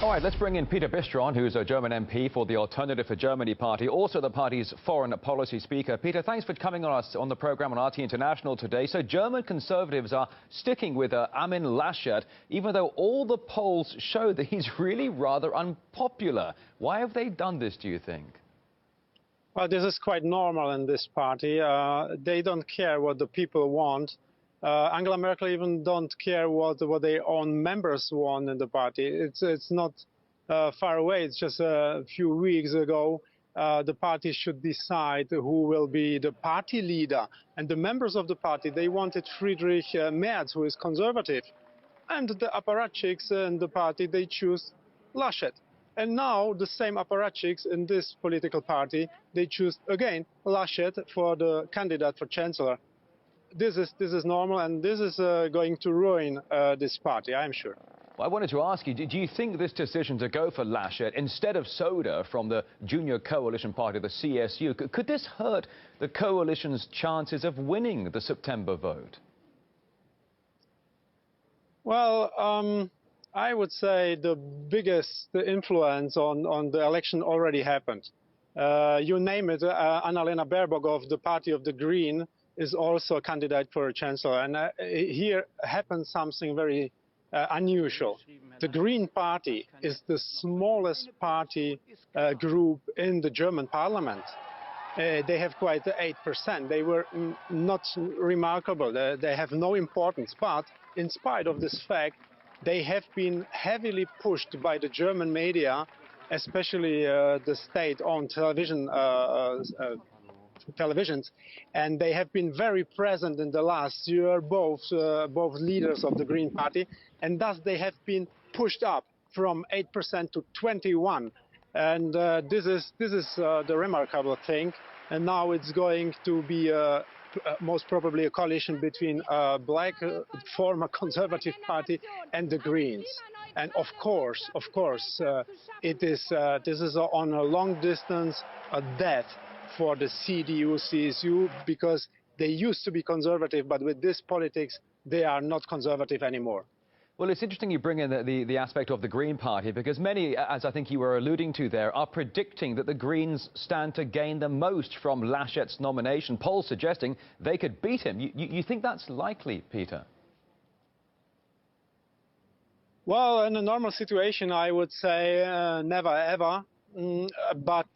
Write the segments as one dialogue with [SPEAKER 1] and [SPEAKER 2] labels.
[SPEAKER 1] All right, let's bring in Peter Bistron, who's a German MP for the Alternative for Germany party, also the party's foreign policy speaker. Peter, thanks for coming on the program on RT International today. So German conservatives are sticking with Armin Laschet, even though all the polls show that he's really rather unpopular. Why have they done this, do you think?
[SPEAKER 2] Well, this is quite normal in this party. They don't care what the people want. Angela Merkel even don't care what their own members want in the party. It's not far away. It's just a few weeks ago. The party should decide who will be the party leader. And the members of the party, they wanted Friedrich Merz, who is conservative. And the apparatchiks in the party, they choose Laschet. And now the same apparatchiks in this political party, they choose again Laschet for the candidate for chancellor. This is normal, and this is going to ruin this party, I'm sure.
[SPEAKER 1] Well, I wanted to ask you, do you think this decision to go for Laschet instead of Soda from the junior coalition party, the CSU, could this hurt the coalition's chances of winning the September vote?
[SPEAKER 2] Well, I would say the biggest influence on the election already happened. You name it, Annalena Baerbock of the party of the Green is also a candidate for a chancellor. And here happens something very unusual. The Green Party is the smallest party group in the German parliament. They have quite 8%. They were not remarkable. They have no importance. But in spite of this fact, they have been heavily pushed by the German media, especially the state-owned televisions, and they have been very present in the last year, both leaders of the Green Party, and thus they have been pushed up from 8% to 21%. And this is the remarkable thing. And now it's going to be most probably a coalition between black former Conservative Party and the Greens. And of course, this is on a long distance a death for the CDU-CSU, because they used to be conservative, but with this politics, they are not conservative anymore.
[SPEAKER 1] Well, it's interesting you bring in the aspect of the Green Party, because many, as I think you were alluding to there, are predicting that the Greens stand to gain the most from Laschet's nomination, polls suggesting they could beat him. You think that's likely, Peter?
[SPEAKER 2] Well, in a normal situation, I would say never ever. But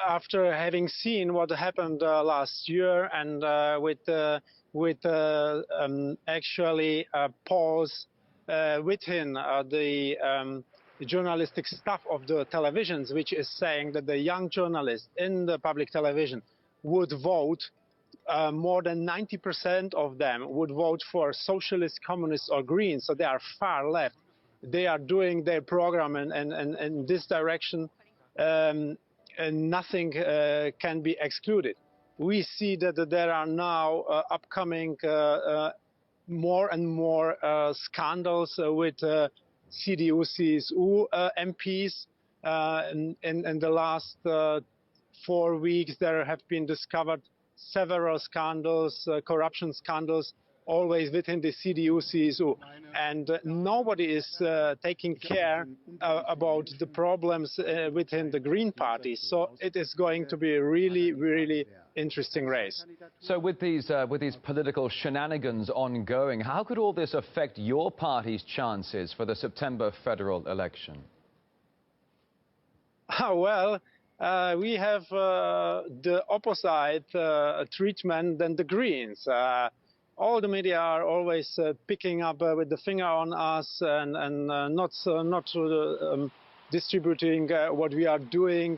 [SPEAKER 2] after having seen what happened last year, and with actually polls within the journalistic staff of the televisions, which is saying that the young journalists in the public television would vote, more than 90% of them would vote for socialists, communists or Greens, so they are far left. They are doing their program in this direction. And nothing can be excluded. We see that there are now upcoming more and more scandals with CDU-CSU MPs. In the last 4 weeks, there have been discovered several scandals, corruption scandals, always within the CDU-CSU. And nobody is taking care about the problems within the Green Party. So it is going to be a really, really interesting race.
[SPEAKER 1] So with these political shenanigans ongoing, how could all this affect your party's chances for the September federal election?
[SPEAKER 2] Well, we have the opposite treatment than the Greens. All the media are always picking up with the finger on us and not distributing what we are doing,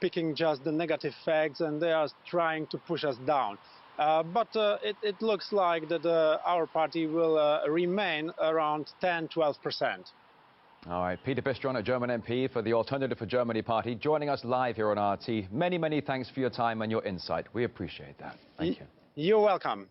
[SPEAKER 2] picking just the negative facts, and they are trying to push us down. But it looks like that our party will remain around 10–12%.
[SPEAKER 1] All right, Peter Bistron, a German MP for the Alternative for Germany party, joining us live here on RT. Many, many thanks for your time and your insight. We appreciate that. Thank you.
[SPEAKER 2] You're welcome.